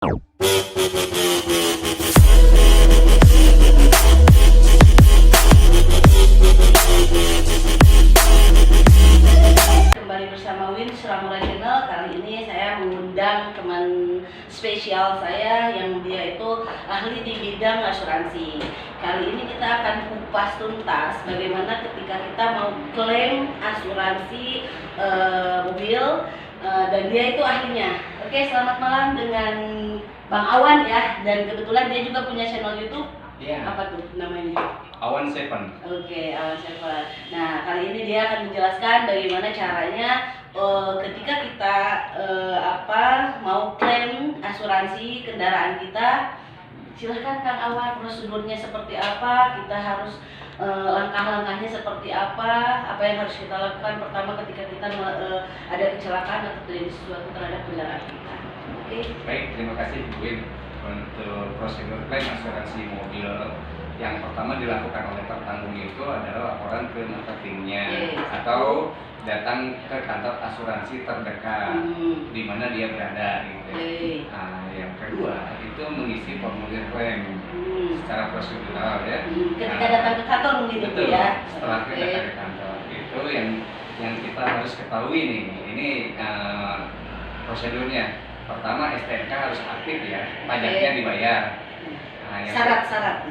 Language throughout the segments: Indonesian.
Kembali bersama Win Suramura Channel. Kali ini saya mengundang teman spesial saya yang dia itu ahli di bidang asuransi. Kali ini kita akan kupas tuntas bagaimana ketika kita mau klaim asuransi mobil dan dia itu ahlinya. Oke, selamat malam dengan Bang Awan ya, dan kebetulan dia juga punya channel YouTube. Iya. Apa tuh namanya? Awan Seven. Oke, Awan Seven. Nah, kali ini dia akan menjelaskan bagaimana caranya ketika kita mau klaim asuransi kendaraan kita. Silahkan Kang Awan, prosedurnya seperti apa, kita harus langkah-langkahnya seperti apa yang harus kita lakukan pertama ketika kita ada kecelakaan atau terjadi sesuatu terhadap kendaraan kita. Oke. Baik, terima kasih Bu Win. Untuk prosedur klaim asuransi mobil, yang pertama dilakukan oleh tertanggung itu adalah laporan ke marketingnya atau datang ke kantor asuransi terdekat di mana dia berada gitu. Nah, yang kedua itu mengisi formulir klaim secara prosedural ya. Ketika datang ke kantor mungkin itu betul, ya. setelah kita datang ke kantor itu yang kita harus ketahui nih, ini prosedurnya. Pertama, STNK harus aktif ya, pajaknya dibayar. Nah,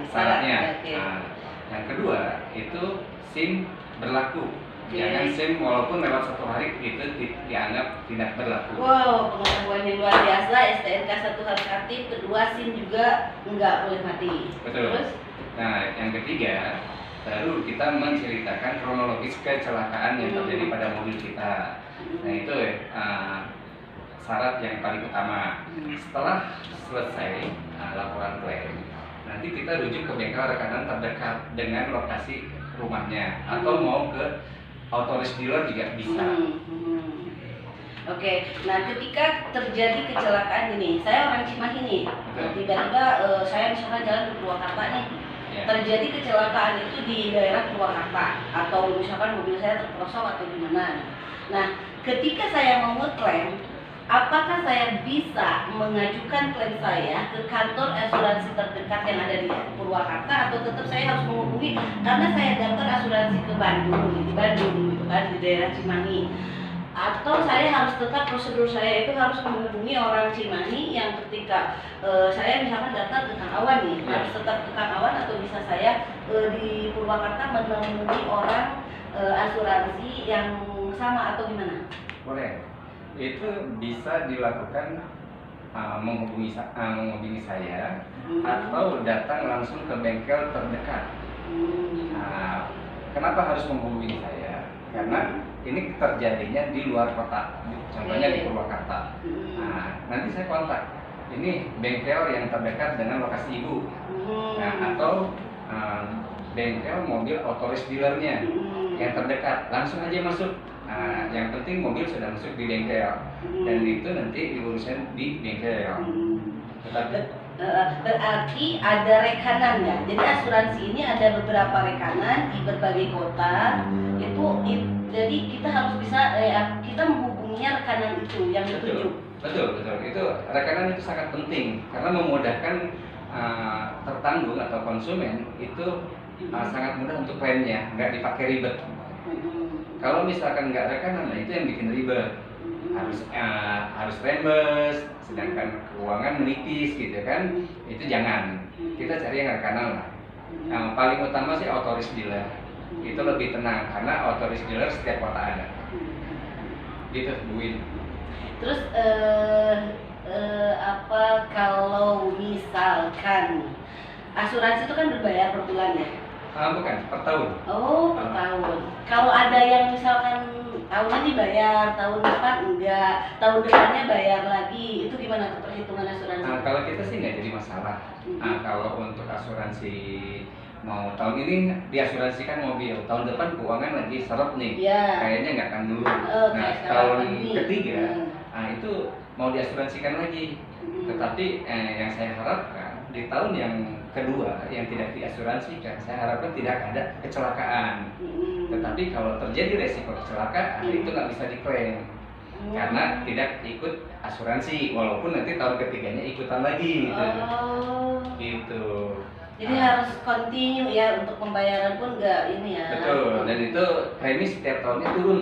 syaratnya. Nah, yang kedua itu SIM berlaku. Jangan SIM walaupun lewat 1 hari itu dianggap tidak berlaku. Wow, pengetahuan yang luar biasa. STNK 1 harus aktif, kedua SIM juga nggak boleh mati. Betul. Terus? Nah, yang ketiga baru kita menceritakan kronologis kecelakaan yang terjadi pada mobil kita. Nah, itu syarat yang paling utama. Setelah selesai laporan klaim, nanti kita rujuk ke bengkel rekanan terdekat dengan lokasi rumahnya atau mau ke authorized dealer juga bisa. Oke, nah ketika terjadi kecelakaan ini, saya orang Cimahi nih, tiba-tiba saya misalkan jalan ke Purwakarta nih, terjadi kecelakaan itu di daerah Purwakarta atau misalkan mobil saya terperosok atau gimana. Nah, ketika saya mau ngeklaim, apakah saya bisa mengajukan klaim saya ke kantor asuransi terdekat yang ada di Purwakarta atau tetap saya harus menghubungi karena saya daftar asuransi ke Bandung gitu kan, di daerah Cimahi, atau saya harus tetap prosedur saya itu harus menghubungi orang Cimahi yang ketika saya misalkan daftar ke Kang Awan nih, harus tetap ke Kang Awan atau bisa saya di Purwakarta menemui orang asuransi yang sama atau gimana? Boleh. Itu bisa dilakukan menghubungi saya atau datang langsung ke bengkel terdekat. Kenapa harus menghubungi saya? Karena ini terjadinya di luar kota, contohnya di Purwakarta. Nanti saya kontak, ini bengkel yang terdekat dengan lokasi ibu, atau bengkel mobil authorized dealernya yang terdekat, langsung aja masuk. Yang penting mobil sudah masuk di bengkel dan itu nanti diuruskan di bengkel. Berarti ada rekanan ya. Jadi asuransi ini ada beberapa rekanan di berbagai kota. Jadi kita harus bisa kita menghubunginya rekanan itu yang ditunjuk. Betul. Itu rekanan itu sangat penting karena memudahkan tertanggung atau konsumen itu sangat mudah untuk klaimnya, nggak dipakai ribet. Kalau misalkan nggak rekanan, nah itu yang bikin ribet. Harus rembes, sedangkan keuangan menipis gitu kan. Itu jangan. Kita cari yang rekanan lah. Yang paling utama sih authorized dealer. Itu lebih tenang karena authorized dealer setiap kota ada. Gitu, Bu Win. Terus kalau misalkan asuransi itu kan berbayar per bulan ya? Bukan, per tahun. Oh, per tahun. Kalau ada yang misalkan tahun ini bayar, tahun depan enggak, tahun depannya bayar lagi, itu gimana tuh perhitungan asuransi? Kalau kita sih nggak jadi masalah. Kalau untuk asuransi mau tahun ini diasuransikan mobil, tahun depan keuangan lagi seret nih, kayaknya nggak akan dulu. Tahun ketiga, itu mau diasuransikan lagi. Tetapi yang saya harapkan di tahun yang kedua yang tidak diasuransikan, saya harapkan tidak ada kecelakaan. Tetapi kalau terjadi resiko kecelakaan itu nggak bisa diklaim. karena tidak ikut asuransi, walaupun nanti tahun ketiganya ikutan lagi gitu. Gitu. Jadi harus continue ya, untuk pembayaran pun nggak ini ya. Betul, dan itu premi setiap tahunnya turun.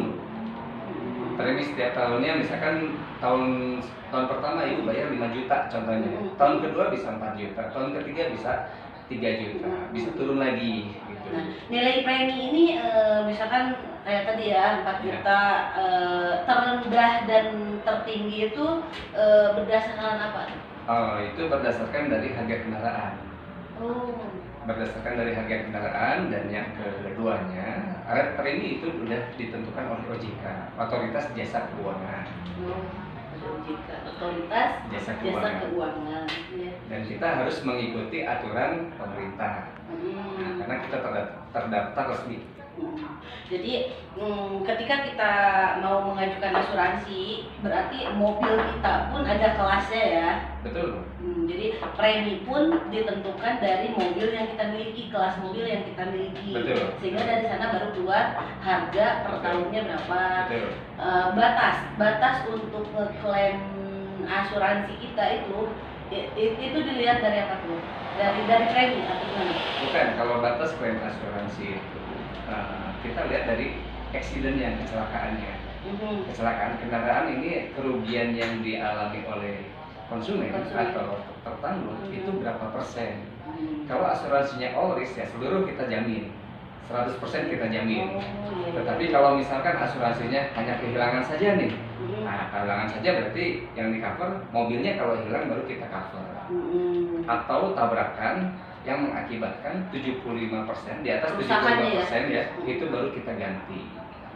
Premi setiap tahunnya, misalkan tahun pertama ibu bayar 5 juta contohnya, tahun kedua bisa 4 juta, tahun ketiga bisa 3 juta, bisa turun lagi gitu. Nah, nilai premi ini misalkan kayak tadi ya 4 juta, terendah dan tertinggi itu berdasarkan apa? Oh, itu berdasarkan dari harga kendaraan. Berdasarkan dari harga kendaraan, dan yang keduanya premi itu sudah ditentukan oleh OJK, Otoritas Jasa Keuangan. OJK, Otoritas Jasa Keuangan. Ya. Dan kita harus mengikuti aturan pemerintah. Nah, karena kita terdaftar resmi. Jadi ketika kita mau mengajukan asuransi, berarti mobil kita pun ada kelasnya ya. Betul. Jadi premi pun ditentukan dari mobil yang kita miliki, kelas mobil yang kita miliki. Betul. Sehingga dari sana baru keluar harga per tahunnya berapa. Betul. Batas untuk ngeklaim asuransi kita itu dilihat dari apa tuh? Dari premi atau gimana? Bukan, kalau batas klaim asuransi itu kita lihat dari accident-nya, kecelakaannya. Kecelakaan kendaraan ini kerugian yang dialami oleh konsumen atau tertanggung itu berapa persen. Kalau asuransinya all risk ya seluruh kita jamin, 100% kita jamin. Tetapi kalau misalkan asuransinya hanya kehilangan saja nih, nah kehilangan saja berarti yang di cover mobilnya, kalau hilang baru kita cover. Atau tabrakan yang mengakibatkan 75%, di atas 75% ya, itu baru kita ganti.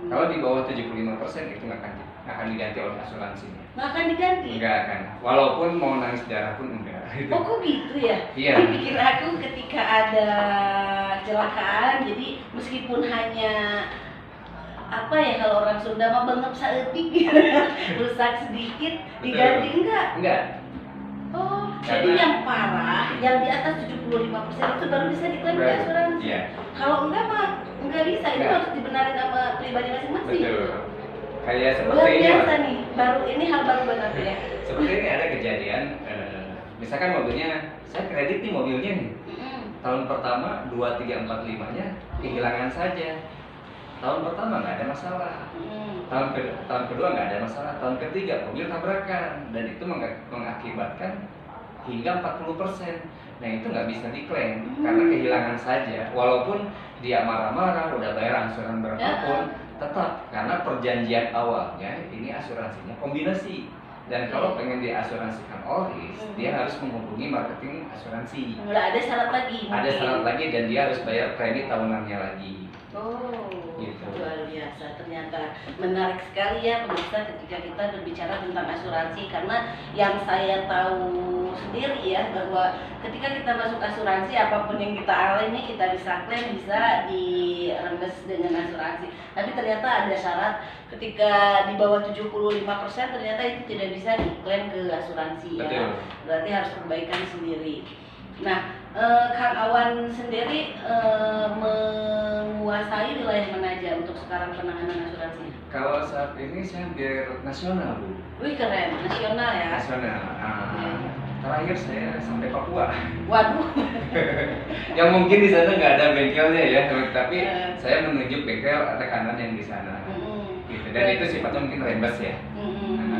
Kalau di bawah 75% itu nggak akan diganti oleh asuransinya. Nggak akan diganti? Nggak akan, walaupun mau nangis darah pun enggak. Oh kok gitu ya? Iya. Pikir aku ketika ada kecelakaan, jadi meskipun hanya apa ya, kalau orang Sunda mah bengep saeutik rusak sedikit diganti, enggak? Oh, jadi yang parah, yang di atas 75% itu baru bisa diklaim ke asuransi. Iya. Kalau enggak mah enggak bisa, itu harus dibenarin sama pribadi masing-masing. Betul. Kayak seperti Luar ini. biasa nih, ini hal baru buat aku ya. Seperti ini ada kejadian, misalkan mobilnya, saya kredit nih mobilnya nih. Tahun pertama 2, 3, 4, 5-nya kehilangan saja. Tahun pertama nggak ada masalah. Tahun kedua nggak ada masalah. Tahun ketiga mobil tabrakan, dan itu mengakibatkan hingga 40%. Nah itu nggak bisa diklaim karena kehilangan saja. Walaupun dia marah-marah, udah bayar angsuran berapapun, tetap karena perjanjian awalnya ini asuransinya kombinasi. Dan kalau pengen diasuransikan all risk, dia harus menghubungi marketing asuransi. Nggak ada syarat lagi. Ada syarat lagi, dan dia harus bayar premi tahunannya lagi. Oh, gitu. Luar biasa. Ternyata menarik sekali ya pemirsa ketika kita berbicara tentang asuransi, karena yang saya tahu sendiri ya, bahwa ketika kita masuk asuransi, apapun yang kita alami kita bisa klaim, bisa dirembes dengan asuransi. Tapi ternyata ada syarat, ketika di bawah 75% ternyata itu tidak bisa diklaim ke asuransi. Betul. Ya. Berarti harus perbaikan sendiri. Nah, Kang Awan sendiri menguasai wilayah mana aja untuk sekarang penanganan asuransi? Kalau saat ini saya hampir nasional, Bu. Wih keren, nasional ya? Nasional. Terakhir saya sampai Papua. Waduh. Yang mungkin di sana nggak ada bengkelnya ya, tapi saya menunjuk bengkel rekanan yang di sana. Gitu. Dan itu sifatnya mungkin rembes ya.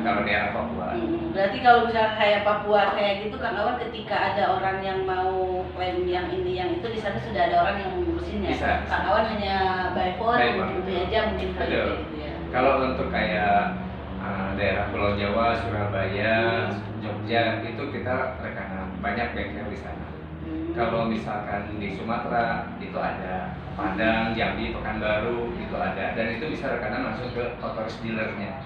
Kalau daerah Papua. Berarti kalau misalnya kayak Papua kayak gitu, Kang Awan ketika ada orang yang mau klaim yang ini yang itu, di sana sudah ada orang yang mengurusin ya. Bisa. Kang Awan hanya by phone aja mungkin kayak gitu ya. Kalau untuk kayak daerah Pulau Jawa, Surabaya, Jogja itu kita rekanan, banyak bengkel di sana. Kalau misalkan di Sumatera itu ada, Padang, Jambi, Pekanbaru itu ada, dan itu bisa rekanan langsung ke otoris dealernya.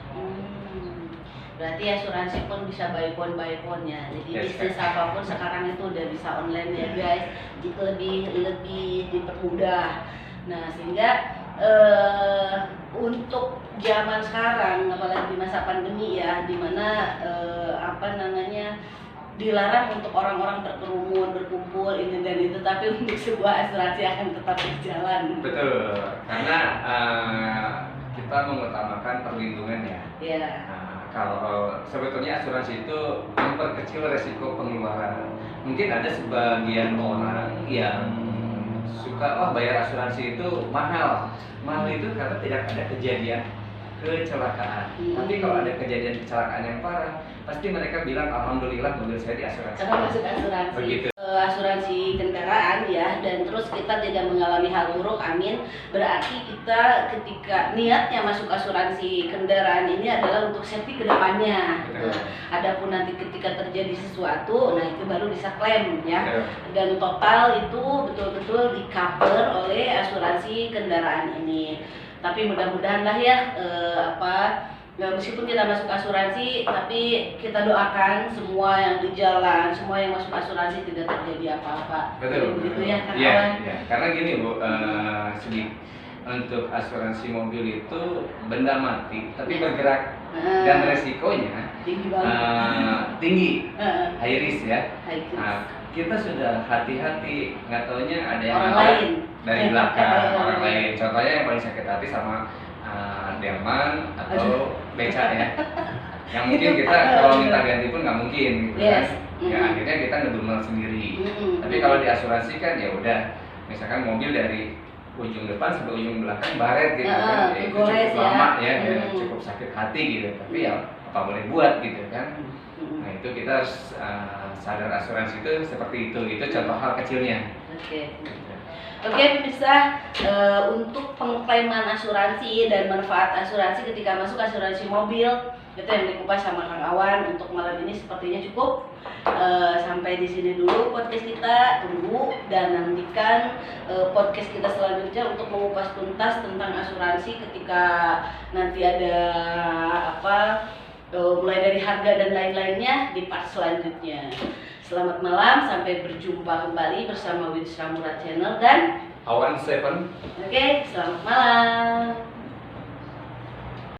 Berarti asuransi pun bisa by phone ya. Jadi bisnis apapun sekarang itu udah bisa online ya guys. Itu lebih dipermudah. Nah sehingga untuk zaman sekarang, apalagi di masa pandemi ya, dimana dilarang untuk orang-orang berkerumun, berkumpul ini dan itu, tapi untuk sebuah asuransi akan tetap berjalan. Betul, karena kita mengutamakan perlindungan ya. Iya. kalau sebetulnya asuransi itu memperkecil resiko pengeluaran. Mungkin ada sebagian orang yang suka bayar asuransi itu mahal. Mahal itu karena tidak ada kejadian kecelakaan. Tapi kalau ada kejadian kecelakaan yang parah, pasti mereka bilang alhamdulillah mobil saya diasuransi. Karena masuk asuransi. Begitu. Asuransi kendaraan ya, dan terus kita tidak mengalami hal buruk, amin. Berarti kita ketika niatnya masuk asuransi kendaraan ini adalah untuk safety ke depannya. Adapun nanti ketika terjadi sesuatu, nah itu baru bisa klaim ya. Dan total itu betul-betul di-cover oleh asuransi kendaraan ini. Tapi mudah-mudahan lah ya meskipun kita masuk asuransi, tapi kita doakan semua yang di jalan, semua yang masuk asuransi tidak terjadi apa-apa. Betul. Begitu ya, Kak Iya, Kawan? iya. Karena gini Bu, sedih. Untuk asuransi mobil itu benda mati, tapi bergerak dan resikonya Tinggi banget. tinggi, Heeh. high risk ya. High risk. Nah, kita sudah hati-hati, nggak taunya ada yang Orang nabrak lain. dari belakang orang lain. Contohnya yang paling sakit hati sama delman atau beca ya. Yang mungkin kita kalau minta ganti pun nggak mungkin gitu kan. Yes. Ya akhirnya kita ngedumel sendiri. Mm-mm. Tapi kalau diasuransi kan ya udah, misalkan mobil dari ujung depan sampai ujung belakang baret gitu kan, ya, itu gores cukup lama ya, Mm. cukup sakit hati gitu. Tapi ya apa boleh buat gitu kan. Mm. Nah itu kita harus sadar asuransi itu seperti itu contoh hal kecilnya. Oke. Oke pemirsa, untuk pengklaiman asuransi dan manfaat asuransi ketika masuk asuransi mobil itu yang dikupas sama Kang Awan. Untuk malam ini sepertinya cukup. Sampai di sini dulu podcast kita. Tunggu dan nantikan podcast kita selanjutnya untuk mengupas tuntas tentang asuransi ketika nanti ada mulai dari harga dan lain-lainnya di part selanjutnya. Selamat malam, sampai berjumpa kembali bersama Wins Ramura Channel dan Awan Seven. oke, selamat malam.